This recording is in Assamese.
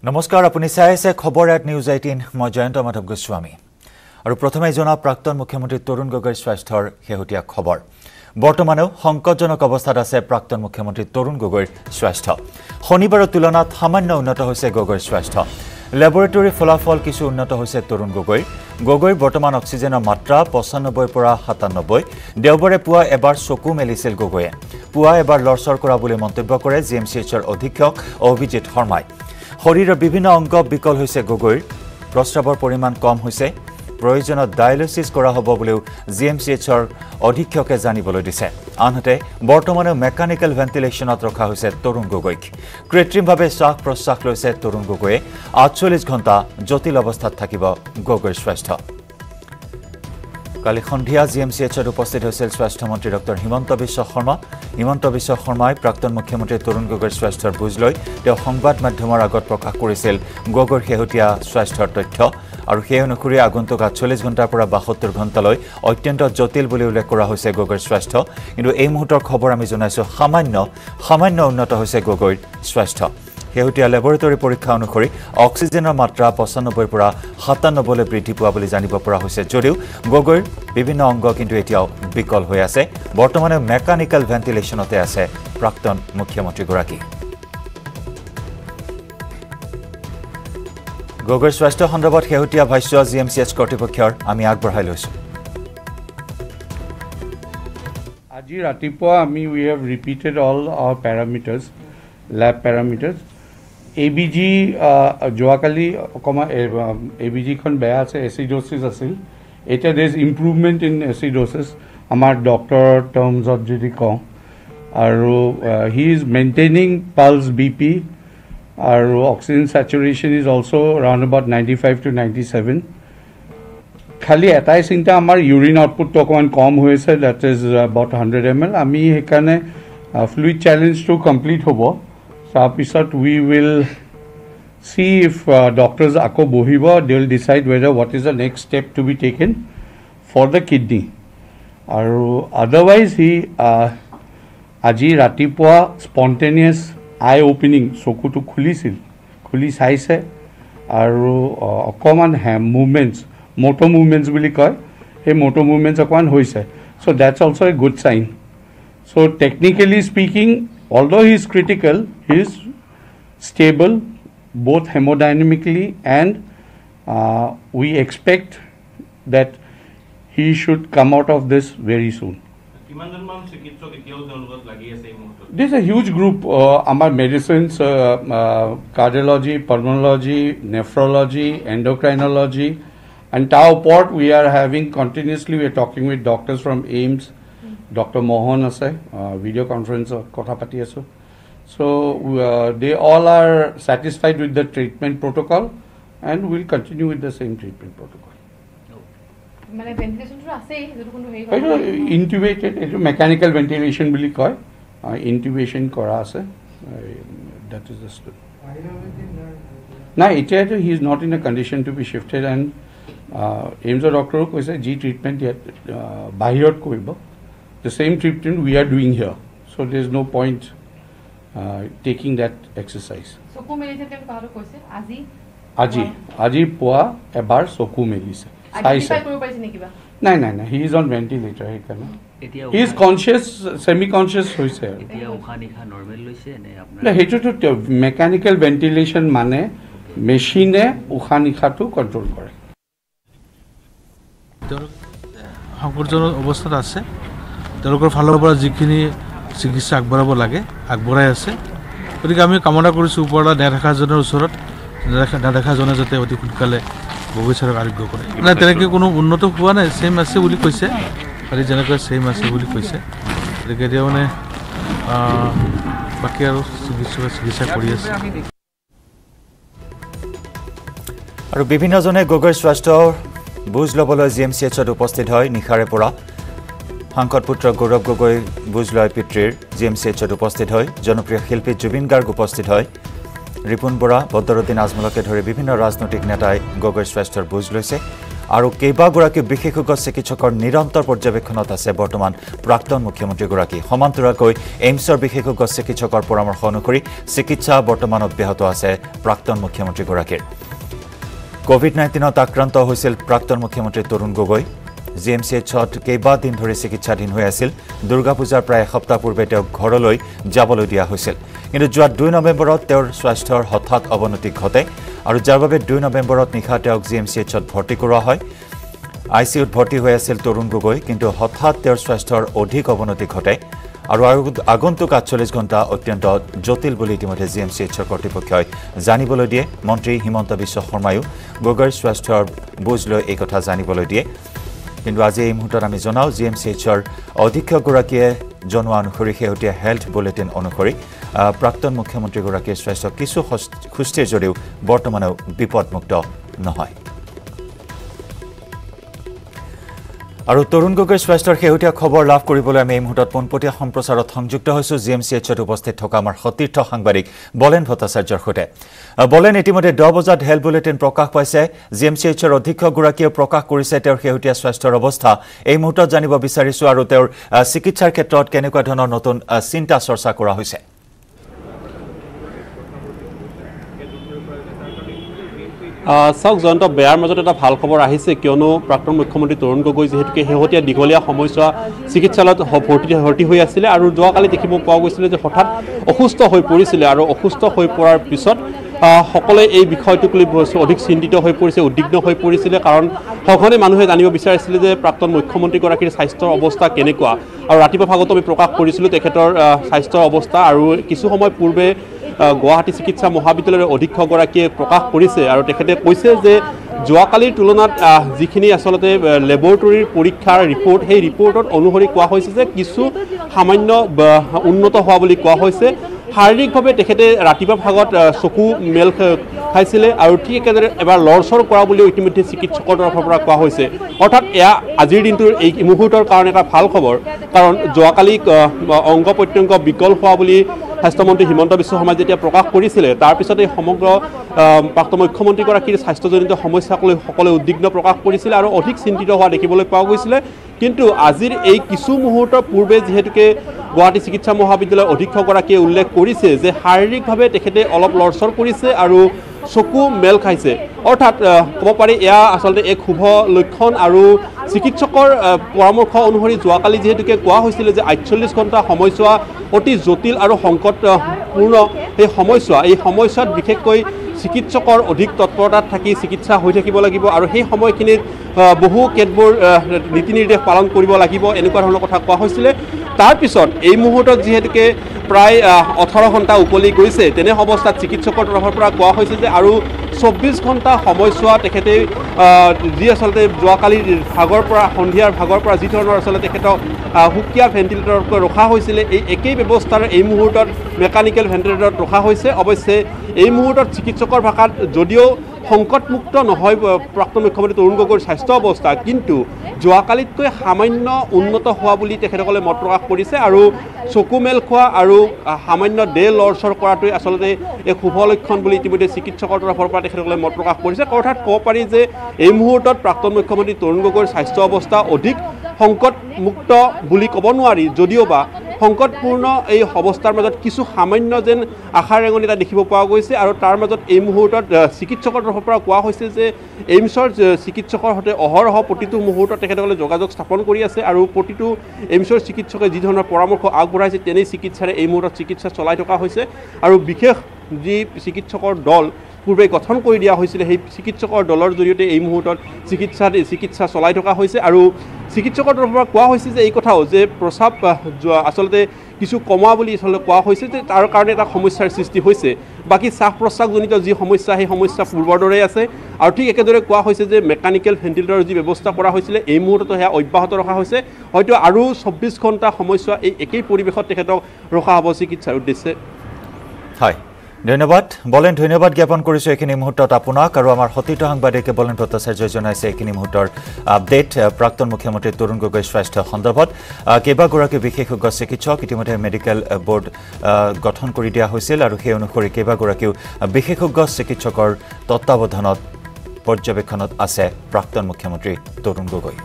নমস্কাৰ আপুনি চাই আছে খবৰ এট নিউজ 18 মই জয়ন্ত মাধৱ গোস্বামী আৰু প্ৰথমে জনা প্ৰাক্তন মুখ্যমন্ত্ৰী তৰুণ গগৈৰ স্বাস্থ্যৰ হেহতীয়া খবৰ বৰ্তমানেও সংকটজনক অৱস্থাত আছে প্ৰাক্তন মুখ্যমন্ত্ৰী তৰুণ গগৈৰ স্বাস্থ্য শনিবাৰৰ তুলনাত সামান্য উন্নত হৈছে গগৈৰ স্বাস্থ্য ল্যাবৰেটৰী ফলাফল কিছু উন্নত হৈছে তৰুণ গগৈৰ বৰ্তমান অক্সিজেনৰ মাত্ৰা 95 পৰা 97 দেওবাৰে পুৱা এবাৰ চকু মেলিছিল গগৈয়ে পুৱা এবাৰ লৰচৰ কৰা বুলি মন্তব্য কৰে জিএমচিএইচৰ অধীক্ষক অভিজিত শৰ্মাই শৰীৰৰ বিভিন্ন অংগ বিকল হৈছে গগৈৰ প্ৰস্ৰাৱৰ পৰিমাণ কম হৈছে প্ৰয়োজনত ডায়ালিসিস কৰা হ'ব বুলিও জিএমচিএইচৰ অধীক্ষকে জানিবলৈ দিছে আনহাতে বৰ্তমানে মেকানিক্যাল ভেন্টিলেশনত ৰখা হৈছে তৰুণ গগৈক কৃত্ৰিমভাৱে শ্বাস প্ৰশ্বাস লৈছে তৰুণ গগৈয়ে 48 ঘণ্টা জটিল অৱস্থাত থাকিব গগৈৰ স্বাস্থ্য কালি সন্ধিয়া জিএমচিএইচত উপস্থিত হৈছিল স্বাস্থ্যমন্ত্ৰী ডক্টৰ হিমন্ত বিশ্ব শৰ্মাই প্ৰাক্তন মুখ্যমন্ত্ৰী তৰুণ গগৈৰ স্বাস্থ্যৰ বুজ লৈ তেওঁ সংবাদ মাধ্যমৰ আগত প্ৰকাশ কৰিছিল গগৈৰ হেহতীয়া স্বাস্থ্যৰ তথ্য আৰু সেই অনুসৰি আগন্তুক 48 ঘণ্টাৰ পৰা 72 ঘণ্টালৈ অত্যন্ত জটিল বুলি উল্লেখ কৰা হৈছে গগৈৰ স্বাস্থ্য কিন্তু এই মুহূৰ্তৰ খবৰ আমি জনাইছো সামান্য উন্নত হৈছে গগৈৰ স্বাস্থ্য হেহতীয়া ল্যাবৰেটৰী পৰীক্ষা অনুসৰি অক্সিজেনৰ মাত্ৰা 95 পৰা 97 লৈ বৃদ্ধি পোৱা বুলি জানিব পৰা হৈছে যদিও গগৈৰ বিভিন্ন অংগ কিন্তু এতিয়াও বিকল হৈ আছে বৰ্তমানে মেকানিক্যাল ভেন্টিলেশনতে আছে প্ৰাক্তন মুখ্যমন্ত্ৰী গৰাকী গগৈৰ স্বাস্থ্য সন্দৰ্ভত হেহতীয়া ভাষ্য জিএমচিএইচ কৰ্তৃপক্ষৰ আমি আগবঢ়াই লৈছো আজি ৰাতিপুৱা আমি we have repeated all our parameters lab parameters ABG যোৱাকালি অকমা ABG খন বেয়া আছে এচিডোসিস আছিল এটা there is improvement in acidosis আমাৰ ডক্টৰ টাৰ্মছত যদি কওঁ আৰু he is maintaining pulse BP আৰু oxygen saturation is also around about 95 to 97 খালি এটাই চিন্তা আমাৰ ইউৰিন আউটপুট তো অকমান কম হৈছে that is about 100 ml আমি হেকানে fluid challenge to complete হ'ব তাৰপিছত we will see if doctors আকৌ বহিব they will decide whether what is the next step to be taken for the kidney আৰু otherwise he আজি ৰাতিপুৱা spontaneous eye opening চকুটো খুলি চাইছে আৰু অকমান movements motor movements বুলি কয় এই motor movements অকমান হৈছে so that's also a good sign so technically speaking although he is critical he is stable both hemodynamically and we expect that he should come out of this very soon this is a huge group our medicines cardiology pulmonology nephrology endocrinology and Tauport we are having continuously we are talking with doctors from AIMS Dr. Mohan ase video conference kotha pati aso so they all are satisfied with the treatment protocol and will continue with the same treatment protocol mane ventilation to ase jetu kono hei intubated etu mechanical ventilation bili koy intubation kora ase that is the story now he is not in a condition to be shifted and AIMS doctor koise g treatment yet bahirot koibo the same treatment we are doing here so there is no point taking that exercise soku melise tem kaharo koise aji poa ebar soku melise saise koribo parise nekiba na he is on ventilator he kana he is conscious semi conscious hoise etia ukhani kha normal loise ne apnar hetu to mechanical ventilation mane machine ukhani kha to control kore সংকটজনক অৱস্থাত আছে তেওঁলোকৰ ফালৰ পৰা যিখিনি চিকিৎসা আগবঢ়াব লাগে আগবঢ়াই আছে গতিকে আমি কামনা কৰিছোঁ ওপৰলা নেদেখাজনৰ ওচৰত নেদেখাজনে যাতে অতি সোনকালে গগৈচাৰক আৰোগ্য কৰে মানে তেনেকৈ কোনো উন্নত হোৱা নাই ছেম আছে বুলি কৈছে খালি যেনেকৈ ছেম আছে বুলি কৈছে গতিকে এতিয়া মানে বাকী আৰু চিকিৎসা কৰি আছে আৰু বিভিন্নজনে গগৈৰ স্বাস্থ্যৰ বুজ লবলৈ জিএমচিএইচত উপস্থিত হয় নিখাৰে পৰা সাংসদ পুত্ৰ গৌৰৱ গগৈ বুজ লয় পিতৃৰ জিএমচিএইচত উপস্থিত হয় জনপ্ৰিয় শিল্পী জুবিন গাৰ্গ উপস্থিত হয় ৰিপুন বৰা বদৰুদ্দিন আজমলকে ধৰি বিভিন্ন ৰাজনৈতিক নেতাই গগৈৰ স্বাস্থ্যৰ বুজ লৈছে আৰু কেইবাগৰাকী বিশেষজ্ঞ চিকিৎসকৰ নিৰন্তৰ পৰ্যবেক্ষণত আছে বৰ্তমান প্ৰাক্তন মুখ্যমন্ত্ৰীগৰাকী সমান্তৰালকৈ এইমছৰ বিশেষজ্ঞ চিকিৎসকৰ পৰামৰ্শ অনুসৰি চিকিৎসা বৰ্তমান অব্যাহত আছে প্ৰাক্তন মুখ্যমন্ত্ৰীগৰাকীৰ কোভিড-19ত আক্ৰান্ত হৈছিল প্ৰাক্তন মুখ্যমন্ত্ৰী তৰুণ গগৈ জিএমচিএইচত কেইবাদিন ধৰি চিকিৎসাধীন হৈ আছিল দুৰ্গা পূজাৰ প্ৰায় এসপ্তাহ পূৰ্বে তেওঁক ঘৰলৈ যাবলৈ দিয়া হৈছিল কিন্তু যোৱা 2 নৱেম্বৰত তেওঁৰ স্বাস্থ্যৰ হঠাৎ অৱনতি ঘটে আৰু যাৰ বাবে 2 নৱেম্বৰত নিশা তেওঁক জিএমচিএইচত ভৰ্তি কৰোৱা হয় আইচিইউত ভৰ্তি হৈ আছিল তৰুণ গগৈ কিন্তু হঠাৎ তেওঁৰ স্বাস্থ্যৰ অধিক অৱনতি ঘটে আৰু আগন্তুক 48 ঘণ্টা অত্যন্ত জটিল বুলি ইতিমধ্যে জিএমচিএইচৰ কৰ্তৃপক্ষই জানিবলৈ দিয়ে মন্ত্ৰী হিমন্ত বিশ্ব শৰ্মায়ো গগৈৰ স্বাস্থ্যৰ বুজ লৈ এই কথা জানিবলৈ দিয়ে কিন্তু আজি এই মুহূৰ্তত আমি জনাও জিএমচিএইচৰ অধীক্ষকগৰাকীয়ে জনোৱা অনুসৰি শেহতীয়া হেল্থ বুলেটিন অনুসৰি প্ৰাক্তন মুখ্যমন্ত্ৰীগৰাকীৰ স্বাস্থ্য কিছু সুস্থিৰ যদিও বৰ্তমানেও বিপদমুক্ত নহয় আৰু তৰুণ গগৈৰ স্বাস্থ্যৰ শেহতীয়া খবৰ লাভ কৰিবলৈ আমি এই মুহূৰ্তত পোনপটীয়া সম্প্ৰচাৰত সংযুক্ত হৈছোঁ জিএমচিএইচত উপস্থিত থকা আমাৰ সতীৰ্থ সাংবাদিক বলেন ভট্টাচাৰ্যৰ সৈতে বলেন ইতিমধ্যে 10 বজাত হেল্থ বুলেটিন প্ৰকাশ পাইছে জিএমচিএইচৰ অধীক্ষকগৰাকীয়ে প্ৰকাশ কৰিছে তেওঁৰ শেহতীয়া স্বাস্থ্যৰ অৱস্থা এই মুহূৰ্তত জানিব বিচাৰিছোঁ আৰু তেওঁৰ চিকিৎসাৰ ক্ষেত্ৰত কেনেকুৱা ধৰণৰ নতুন চিন্তা চৰ্চা কৰা হৈছে চাওক জয়ন্ত বেয়াৰ মাজত এটা ভাল খবৰ আহিছে কিয়নো প্ৰাক্তন মুখ্যমন্ত্ৰী তৰুণ গগৈ যেহেতুকে শেহতীয়া দীঘলীয়া সময়ছোৱা চিকিৎসালয়ত ভৰ্তি হৈ আছিলে আৰু যোৱাকালি দেখিব পোৱা গৈছিলে যে হঠাৎ অসুস্থ হৈ পৰিছিলে আৰু অসুস্থ হৈ পৰাৰ পিছত সকলোৱে এই বিষয়টোক লৈ অধিক চিন্তিত হৈ পৰিছে উদ্বিগ্ন হৈ পৰিছিলে কাৰণ সঘনে মানুহে জানিব বিচাৰিছিলে যে প্ৰাক্তন মুখ্যমন্ত্ৰীগৰাকীৰ স্বাস্থ্যৰ অৱস্থা কেনেকুৱা আৰু ৰাতিপুৱা ভাগত আমি প্ৰকাশ কৰিছিলোঁ তেখেতৰ স্বাস্থ্যৰ অৱস্থা আৰু কিছু সময় পূৰ্বে গুৱাহাটী চিকিৎসা মহাবিদ্যালয়ৰ অধীক্ষকগৰাকীয়ে প্ৰকাশ কৰিছে আৰু তেখেতে কৈছে যে যোৱাকালিৰ তুলনাত যিখিনি আচলতে লেবৰেটৰীৰ পৰীক্ষাৰ ৰিপৰ্ট সেই ৰিপৰ্টত অনুসৰি কোৱা হৈছে যে কিছু সামান্য উন্নত হোৱা বুলি কোৱা হৈছে শাৰীৰিকভাৱে তেখেতে ৰাতিপুৱা ভাগত চকু মেল খাইছিলে আৰু ঠিক একেদৰে এবাৰ লৰচৰ কৰা বুলিও ইতিমধ্যে চিকিৎসকৰ তৰফৰ পৰা কোৱা হৈছে অৰ্থাৎ এয়া আজিৰ দিনটোৰ এই মুহূৰ্তৰ কাৰণে এটা ভাল খবৰ কাৰণ যোৱাকালি অংগ প্ৰত্যংগ বিকল হোৱা বুলি স্বাস্থ্যমন্ত্ৰী হিমন্ত বিশ্ব শৰ্মাই যেতিয়া প্ৰকাশ কৰিছিলে তাৰপিছত এই সমগ্ৰ প্ৰাক্তন মুখ্যমন্ত্ৰীগৰাকীৰ স্বাস্থ্যজনিত সমস্যাক লৈ সকলোৱে উদ্বিগ্ন প্ৰকাশ কৰিছিলে আৰু অধিক চিন্তিত হোৱা দেখিবলৈ পোৱা গৈছিলে কিন্তু আজিৰ এই কিছু মুহূৰ্তৰ পূৰ্বে যিহেতুকে গুৱাহাটী চিকিৎসা মহাবিদ্যালয়ৰ অধীক্ষকগৰাকীয়ে উল্লেখ কৰিছে যে শাৰীৰিকভাৱে তেখেতে অলপ লৰচৰ কৰিছে আৰু চকু মেল খাইছে অৰ্থাৎ ক'ব পাৰি এয়া আচলতে এক শুভ লক্ষণ আৰু চিকিৎসকৰ পৰামৰ্শ অনুসৰি যোৱাকালি যিহেতুকে কোৱা হৈছিলে যে 48 ঘণ্টা সময়ছোৱা অতি জটিল আৰু সংকটপূৰ্ণ এই সময়ছোৱাত বিশেষকৈ চিকিৎসকৰ অধিক তৎপৰতাত থাকি চিকিৎসা হৈ থাকিব লাগিব আৰু সেই সময়খিনিত বহু কেতবোৰ নীতি নিৰ্দেশ পালন কৰিব লাগিব এনেকুৱা ধৰণৰ কথা কোৱা হৈছিলে তাৰপিছত এই মুহূৰ্তত যিহেতুকে প্ৰায় 18 ঘণ্টা উকলি গৈছে তেনে অৱস্থাত চিকিৎসকৰ তৰফৰ পৰা কোৱা হৈছে যে আৰু 24 ঘণ্টা সময়ছোৱা তেখেতে যি আচলতে যোৱাকালিৰ ভাগৰ পৰা সন্ধিয়াৰ ভাগৰ পৰা যি ধৰণৰ আচলতে তেখেতক সুকীয়া ভেণ্টিলেটৰত ৰখা হৈছিলে এই একেই ব্যৱস্থাৰ এই মুহূৰ্তত মেকানিকেল ভেণ্টিলেটৰত ৰখা হৈছে অৱশ্যে এই মুহূৰ্তত চিকিৎসকৰ ভাষাত যদিও সংকটমুক্ত নহয় প্ৰাক্তন মুখ্যমন্ত্ৰী তৰুণ গগৈৰ স্বাস্থ্য অৱস্থা কিন্তু যোৱাকালিতকৈ সামান্য উন্নত হোৱা বুলি তেখেতসকলে মত প্ৰকাশ কৰিছে আৰু চকু মেল খোৱা আৰু সামান্য লৰচৰ কৰাটোৱে আচলতে এক শুভ লক্ষণ বুলি ইতিমধ্যে চিকিৎসকৰ তৰফৰ পৰা তেখেতসকলে মত প্ৰকাশ কৰিছে অৰ্থাৎ ক'ব পাৰি যে এই মুহূৰ্তত প্ৰাক্তন মুখ্যমন্ত্ৰী তৰুণ গগৈৰ স্বাস্থ্য অৱস্থা অধিক সংকটমুক্ত বুলি ক'ব নোৱাৰি যদিওবা সংকটপূৰ্ণ এই অৱস্থাৰ মাজত কিছু সামান্য যেন আশাৰ ৰেঙনি এটা দেখিব পোৱা গৈছে আৰু তাৰ মাজত এই মুহূৰ্তত চিকিৎসকৰ তৰফৰ পৰা কোৱা হৈছে যে এইমছৰ চিকিৎসকৰ সৈতে অহৰহ প্ৰতিটো মুহূৰ্তত তেখেতসকলে যোগাযোগ স্থাপন কৰি আছে আৰু প্ৰতিটো এইমছৰ চিকিৎসকে যি ধৰণৰ পৰামৰ্শ আগবঢ়াইছে তেনেই চিকিৎসাৰে এই মুহূৰ্তত চিকিৎসা চলাই থকা হৈছে আৰু বিশেষ যি চিকিৎসকৰ দল পূৰ্বে গঠন কৰি দিয়া হৈছিলে সেই চিকিৎসকৰ দলৰ জৰিয়তে এই মুহূৰ্তত চিকিৎসা চলাই থকা হৈছে আৰু চিকিৎসকৰ তৰফৰ পৰা কোৱা হৈছে যে এই কথাও যে প্ৰস্ৰাৱ আচলতে কিছু কমা বুলি আচলতে কোৱা হৈছে যে তাৰ কাৰণে এটা সমস্যাৰ সৃষ্টি হৈছে বাকী শ্বাস প্ৰশ্বাসজনিত যি সমস্যা সেই সমস্যা পূৰ্বৰ দৰেই আছে আৰু ঠিক একেদৰে কোৱা হৈছে যে মেকানিকেল ভেণ্টিলেটৰৰ যি ব্যৱস্থা কৰা হৈছিলে এই মুহূৰ্তত সেয়া অব্যাহত ৰখা হৈছে হয়তো আৰু 24 ঘণ্টা সময়ছোৱা এই একেই পৰিৱেশত তেখেতক ৰখা হ'ব চিকিৎসাৰ উদ্দেশ্যে হয় ধন্যবাদ বলেন ধন্যবাদ জ্ঞাপন কৰিছোঁ এইখিনি মুহূৰ্তত আপোনাক আৰু আমাৰ সতীৰ্থ সাংবাদিকে বলেন ভট্টাচাৰ্যই জনাইছে এইখিনি মুহূৰ্তৰ আপডেট প্ৰাক্তন মুখ্যমন্ত্ৰী তৰুণ গগৈৰ স্বাস্থ্য সন্দৰ্ভত কেইবাগৰাকী বিশেষজ্ঞ চিকিৎসক ইতিমধ্যে মেডিকেল বোৰ্ড গঠন কৰি দিয়া হৈছিল আৰু সেই অনুসৰি কেইবাগৰাকীও বিশেষজ্ঞ চিকিৎসকৰ তত্ত্বাৱধানত পৰ্যবেক্ষণত আছে প্ৰাক্তন মুখ্যমন্ত্ৰী তৰুণ গগৈ।